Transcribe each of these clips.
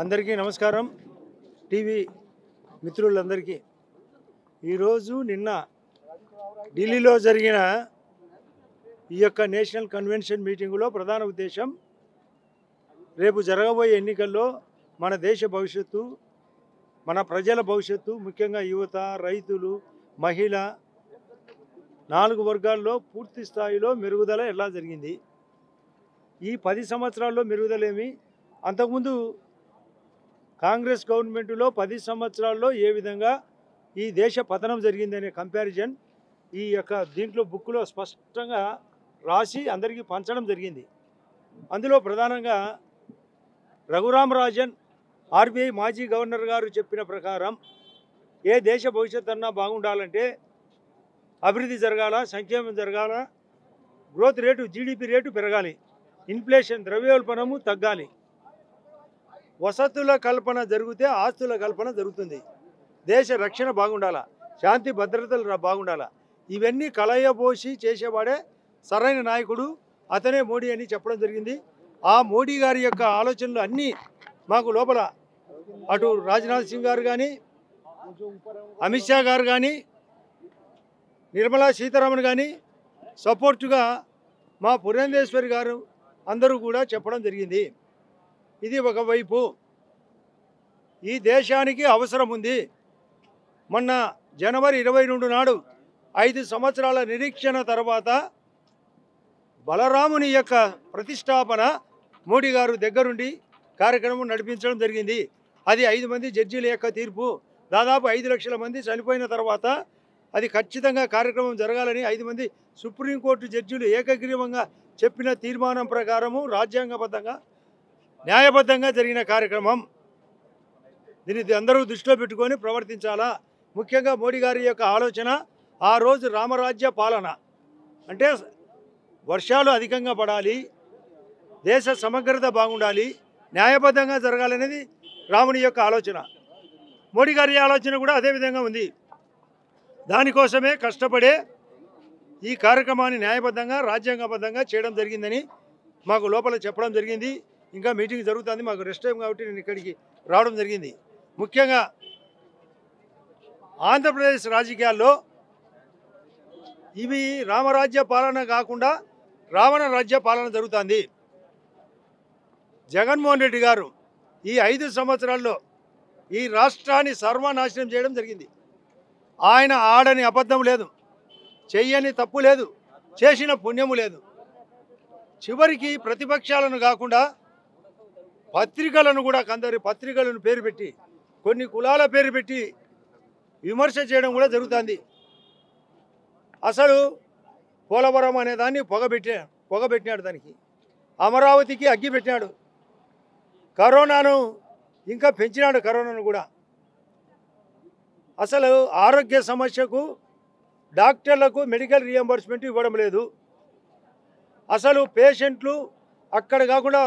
అందరికీ నమస్కారం. టీవీ మిత్రులందరికీ ఈరోజు నిన్న ఢిల్లీలో జరిగిన ఈ యొక్క నేషనల్ కన్వెన్షన్ మీటింగులో ప్రధాన ఉద్దేశం రేపు జరగబోయే ఎన్నికల్లో మన దేశ భవిష్యత్తు, మన ప్రజల భవిష్యత్తు, ముఖ్యంగా యువత, రైతులు, మహిళ 4 వర్గాల్లో పూర్తి స్థాయిలో మెరుగుదల ఎలా జరిగింది, ఈ 10 సంవత్సరాల్లో మెరుగుదలేమి, అంతకుముందు కాంగ్రెస్ గవర్నమెంట్లో 10 సంవత్సరాల్లో ఏ విధంగా ఈ దేశ పతనం జరిగిందనే కంపారిజన్ ఈ యొక్క దీంట్లో బుక్లో స్పష్టంగా రాసి అందరికీ పంచడం జరిగింది. అందులో ప్రధానంగా రఘురామ్ రాజన్ ఆర్బీఐ మాజీ గవర్నర్ గారు చెప్పిన ప్రకారం ఏ దేశ భవిష్యత్తు అన్నా బాగుండాలంటే అభివృద్ధి జరగాల, సంక్షేమం జరగాల, గ్రోత్ రేటు, జీడిపి రేటు పెరగాలి, ఇన్ఫ్లేషన్ ద్రవ్యోల్బణము తగ్గాలి, వసతుల కల్పన జరిగితే ఆస్తుల కల్పన జరుగుతుంది, దేశ రక్షణ బాగుండాలా, శాంతి భద్రతలు బాగుండాలా, ఇవన్నీ కలయబోసి చేసేవాడే సరైన నాయకుడు, అతనే మోడీ అని చెప్పడం జరిగింది. ఆ మోడీ గారి యొక్క ఆలోచనలు అన్నీ మాకు లోపల అటు రాజ్నాథ్ సింగ్ గారు కానీ, అమిత్ షా గారు కానీ, నిర్మలా సీతారామన్ కానీ సపోర్టుగా మా పురంధేశ్వరి గారు అందరూ కూడా చెప్పడం జరిగింది. ఇది ఒకవైపు. ఈ దేశానికి అవసరం ఉంది. మొన్న జనవరి 22 నాడు 5 సంవత్సరాల నిరీక్షణ తర్వాత బలరాముని యొక్క ప్రతిష్టాపన మోడీ గారు దగ్గరుండి కార్యక్రమం నడిపించడం జరిగింది. అది 5 మంది జడ్జీల యొక్క తీర్పు. దాదాపు 5 లక్షల మంది చనిపోయిన తర్వాత అది ఖచ్చితంగా కార్యక్రమం జరగాలని 5 మంది సుప్రీంకోర్టు జడ్జీలు ఏకగ్రీవంగా చెప్పిన తీర్మానం ప్రకారము రాజ్యాంగబద్ధంగా న్యాయబద్ధంగా జరిగిన కార్యక్రమం. దీన్ని అందరూ దృష్టిలో పెట్టుకొని ప్రవర్తించాలా. ముఖ్యంగా మోడీ గారి యొక్క ఆలోచన ఆ రోజు రామరాజ్య పాలన అంటే వర్షాలు అధికంగా పడాలి, దేశ సమగ్రత బాగుండాలి, న్యాయబద్ధంగా జరగాలనేది రాముని యొక్క ఆలోచన. మోడీ గారి ఆలోచన కూడా అదేవిధంగా ఉంది. దానికోసమే కష్టపడే ఈ కార్యక్రమాన్ని న్యాయబద్ధంగా రాజ్యాంగబద్ధంగా చేయడం జరిగిందని మాకు లోపల చెప్పడం జరిగింది. ఇంకా మీటింగ్ జరుగుతుంది, మాకు రెస్ట్ టైం కాబట్టి నేను ఇక్కడికి రావడం జరిగింది. ముఖ్యంగా ఆంధ్రప్రదేశ్ రాజకీయాల్లో ఇవి రామరాజ్య పాలన కాకుండా రావణ రాజ్య పాలన జరుగుతుంది. జగన్మోహన్ రెడ్డి గారు ఈ 5 సంవత్సరాల్లో ఈ రాష్ట్రాన్ని సర్వనాశనం చేయడం జరిగింది. ఆయన ఆడని అబద్ధం లేదు, చెయ్యని తప్పు లేదు, చేసిన పుణ్యము లేదు. చివరికి ప్రతిపక్షాలను కాకుండా పత్రికలను కూడా కొందరి పత్రికలను పేరు పెట్టి, కొన్ని కులాల పేరు పెట్టి విమర్శ చేయడం కూడా జరుగుతుంది. అసలు పోలవరం అనే దాన్ని పొగబెట్టినాడు, దానికి అమరావతికి అగ్గి పెట్టినాడు, కరోనాను ఇంకా పెంచినాడు, కరోనాను కూడా. అసలు ఆరోగ్య సమస్యకు డాక్టర్లకు మెడికల్ రియంబర్స్మెంట్ ఇవ్వడం లేదు. అసలు పేషెంట్లు అక్కడ కాకుండా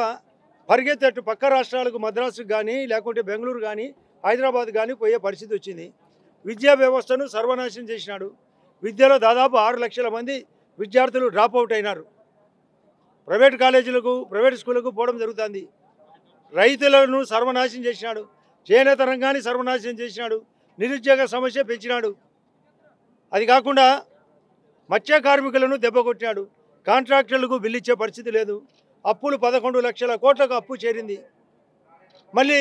పరిగెత్తట్టు పక్క రాష్ట్రాలకు, మద్రాసుకు కానీ లేకుంటే బెంగళూరు కానీ హైదరాబాద్ కానీ పోయే పరిస్థితి వచ్చింది. విద్యా వ్యవస్థను సర్వనాశనం చేసినాడు. విద్యలో దాదాపు 6 లక్షల మంది విద్యార్థులు డ్రాప్ అవుట్ అయినారు. ప్రైవేట్ కాలేజీలకు, ప్రైవేట్ స్కూళ్ళకు పోవడం జరుగుతుంది. రైతులను సర్వనాశనం చేసినాడు, చేనేత రంగాన్ని సర్వనాశనం చేసినాడు, నిరుద్యోగ సమస్య పెంచినాడు. అది కాకుండా మత్స్య కార్మికులను దెబ్బకొట్టినాడు. కాంట్రాక్టర్లకు బిల్లు ఇచ్చే పరిస్థితి లేదు. అప్పులు 11 లక్షల కోట్లకు అప్పు చేరింది. మళ్ళీ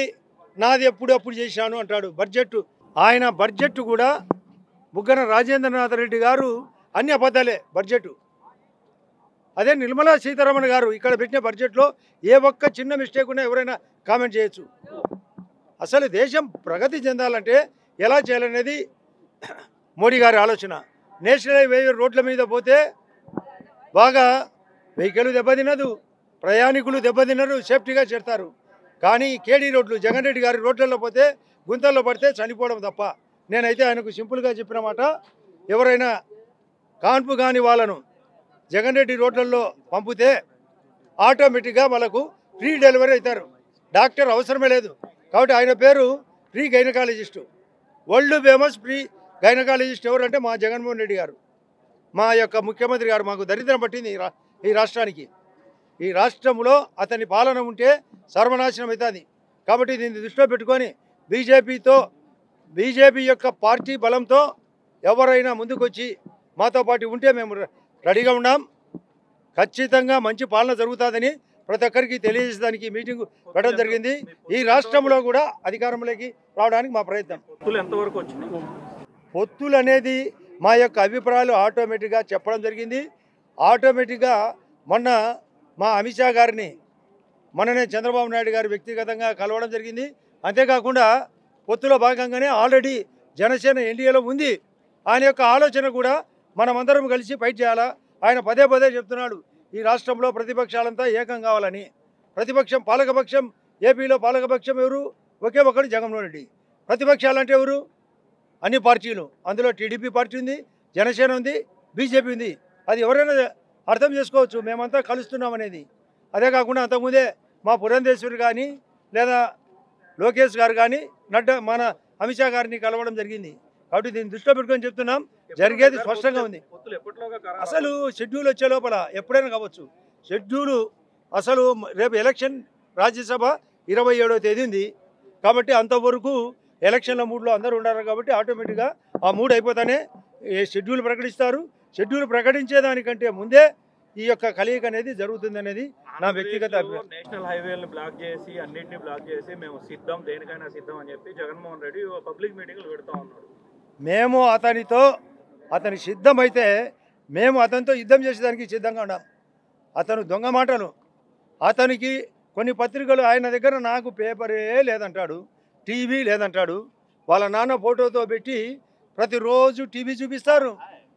నాది అప్పుడు చేశాను అంటాడు. ఆయన బడ్జెట్ కూడా బుగ్గన రాజేంద్రనాథ్ రెడ్డి గారు అన్ని అబద్ధాలే బడ్జెట్. అదే నిర్మలా సీతారామన్ గారు ఇక్కడ పెట్టిన బడ్జెట్లో ఏ ఒక్క చిన్న మిస్టేక్ ఉన్నా ఎవరైనా కామెంట్ చేయొచ్చు. అసలు దేశం ప్రగతి చెందాలంటే ఎలా చేయాలనేది మోడీ గారి ఆలోచన. నేషనల్ హైవే రోడ్ల మీద పోతే బాగా వెహికల్ దెబ్బతినదు, ప్రయాణికులు దెబ్బతినరు, సేఫ్టీగా చేస్తారు. కానీ కేడీ రోడ్లు, జగన్ రెడ్డి గారి రోడ్లలో పోతే గుంతల్లో పడితే చనిపోవడం తప్ప. నేనైతే ఆయనకు సింపుల్గా చెప్పిన మాట, ఎవరైనా కాన్పు కాని వాళ్ళను జగన్ రెడ్డి రోడ్లలో పంపితే ఆటోమేటిక్గా వాళ్ళకు ఫ్రీ డెలివరీ అవుతారు, డాక్టర్ అవసరమే లేదు. కాబట్టి ఆయన పేరు free gynaecologist. World famous free gynaecologist ఎవరంటే మా జగన్మోహన్ రెడ్డి గారు, మా యొక్క ముఖ్యమంత్రి గారు. మాకు దరిద్రం పట్టింది ఈ రాష్ట్రానికి. ఈ రాష్ట్రంలో అతని పాలన ఉంటే సర్వనాశనం అవుతుంది. కాబట్టి దీన్ని దృష్టిలో పెట్టుకొని బీజేపీ యొక్క పార్టీ బలంతో ఎవరైనా ముందుకొచ్చి మాతో పాటు ఉంటే మేము రెడీగా ఉన్నాం. ఖచ్చితంగా మంచి పాలన జరుగుతుందని ప్రతి ఒక్కరికి తెలియజేసేదానికి మీటింగ్ పెట్టడం జరిగింది. ఈ రాష్ట్రంలో కూడా అధికారంలోకి రావడానికి మా ప్రయత్నం. పొత్తులు అనేది మా యొక్క అభిప్రాయాలు ఆటోమేటిక్గా చెప్పడం జరిగింది. ఆటోమేటిక్గా మొన్న మా అమిత్ షా గారిని మొన్ననే చంద్రబాబు నాయుడు గారు వ్యక్తిగతంగా కలవడం జరిగింది. అంతేకాకుండా పొత్తులో భాగంగానే ఆల్రెడీ జనసేన ఎన్డీఏలో ఉంది. ఆయన యొక్క ఆలోచన కూడా మనమందరం కలిసి ఫైట్ చేయాలా. ఆయన పదే పదే చెప్తున్నాడు ఈ రాష్ట్రంలో ప్రతిపక్షాలంతా ఏకం కావాలని. పాలకపక్షం ఏపీలో పాలకపక్షం ఎవరు? ఒకే ఒకడు జగన్మోహన్ రెడ్డి. ప్రతిపక్షాలంటే ఎవరు? అన్ని పార్టీలు. అందులో టీడీపీ పార్టీ ఉంది, జనసేన ఉంది, బీజేపీ ఉంది. అది ఎవరైనా అర్థం చేసుకోవచ్చు మేమంతా కలుస్తున్నాం అనేది. అదే కాకుండా అంతకుముందే మా పురంధేశ్వరి కానీ లేదా లోకేష్ గారు కానీ నడ్డా మన అమిత్ షా గారిని కలవడం జరిగింది. కాబట్టి దీన్ని దృష్టిలో పెట్టుకొని చెప్తున్నాం, జరిగేది స్పష్టంగా ఉంది. అసలు షెడ్యూల్ వచ్చే లోపల ఎప్పుడైనా కావచ్చు. షెడ్యూలు అసలు రేపు ఎలక్షన్ రాజ్యసభ 27వ తేదీ ఉంది. కాబట్టి అంతవరకు ఎలక్షన్ల మూడ్లో అందరూ ఉన్నారు. కాబట్టి ఆటోమేటిక్గా ఆ మూడ్ అయిపోతానే షెడ్యూల్ ప్రకటిస్తారు. షెడ్యూల్ ప్రకటించేదానికంటే ముందే ఈ యొక్క కలయిక అనేది జరుగుతుంది అనేది నా వ్యక్తిగత అభిప్రాయం. నేషనల్ హైవేలను బ్లాక్ చేసి అన్నింటినీ బ్లాక్ చేసి మేము సిద్ధం, దేనికైనా సిద్ధం అని చెప్పి జగన్మోహన్ రెడ్డి పబ్లిక్ మీటింగ్లు పెడతా ఉన్నాడు. మేము అతని సిద్ధమైతే మేము అతనితో యుద్ధం చేసేదానికి సిద్ధంగా ఉన్నాం. అతను దొంగ మాటలు, అతనికి కొన్ని పత్రికలు ఆయన దగ్గర నాకు పేపరే లేదంటాడు, టీవీ లేదంటాడు. వాళ్ళ నాన్న ఫోటోతో పెట్టి ప్రతిరోజు టీవీ చూపిస్తారు.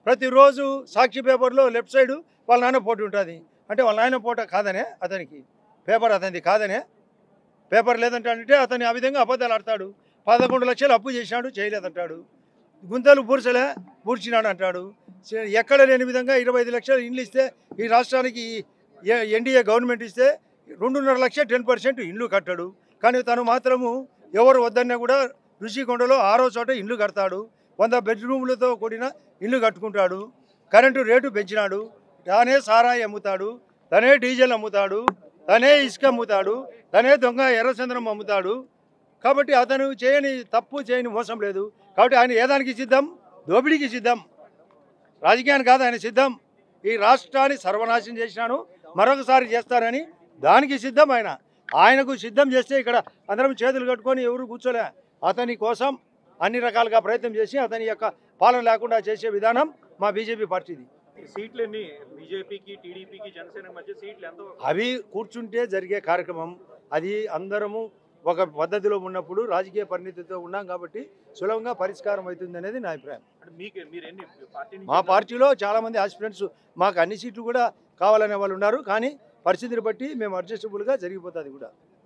ప్రతిరోజు సాక్షి పేపర్లో లెఫ్ట్ సైడు వాళ్ళ నాన్న ఫోటో ఉంటుంది. అంటే వాళ్ళ నాయన ఫోటో కాదనే అతనికి, పేపర్ అతనిది కాదనే, పేపర్ లేదంటాడంటే అతను ఆ విధంగా అబద్ధాలు ఆడతాడు. 11 లక్షలు అప్పు చేసినాడు, చేయలేదంటాడు. గుంతలు పూడ్చినాడు అంటాడు. ఎక్కడ లేని విధంగా 25 లక్షలు ఇండ్లు ఇస్తే ఈ రాష్ట్రానికి ఎన్డీఏ గవర్నమెంట్ ఇస్తే 2.5 లక్షలు 10% ఇండ్లు కట్టాడు. కానీ తను మాత్రము ఎవరు వద్దన్నా కూడా ఋషికొండలో 6వ చోట ఇండ్లు కడతాడు. 100 బెడ్రూమ్లతో కూడిన ఇల్లు కట్టుకుంటాడు. Current rate పెంచినాడు. తానే సారాయి అమ్ముతాడు, తనే డీజిల్ అమ్ముతాడు, తనే ఇసుక అమ్ముతాడు, తనే దొంగ ఎర్రచంద్రం అమ్ముతాడు. కాబట్టి అతను తప్పు చేయని మోసం లేదు. కాబట్టి ఆయన ఏదానికి సిద్ధం? దోపిడీకి సిద్ధం, రాజకీయానికి కాదు ఆయన సిద్ధం. ఈ రాష్ట్రాన్ని సర్వనాశనం చేసినాను, మరొకసారి చేస్తానని దానికి సిద్ధం. ఆయనకు సిద్ధం చేస్తే ఇక్కడ అందరం చేతులు కట్టుకొని ఎవరు కూర్చోలే. అతని కోసం అన్ని రకాలుగా ప్రయత్నం చేసి అతని యొక్క పాలన లేకుండా చేసే విధానం మా బీజేపీ పార్టీది. సీట్లన్నీ బీజేపీకి, టీడీపీకి, జనసేన మధ్య సీట్లు ఎంత? అవి కూర్చుంటే జరిగే కార్యక్రమం. అది అందరము ఒక పద్ధతిలో ఉన్నప్పుడు రాజకీయ పరిణితితో ఉన్నాం కాబట్టి సులభంగా పరిష్కారం అవుతుంది అనేది నా అభిప్రాయం. మా పార్టీలో చాలామంది ఆస్పిరెంట్స్ మాకు అన్ని సీట్లు కూడా కావాలనే వాళ్ళు ఉన్నారు. కానీ పరిస్థితిని బట్టి మేము అడ్జస్టబుల్గా జరిగిపోతుంది కూడా.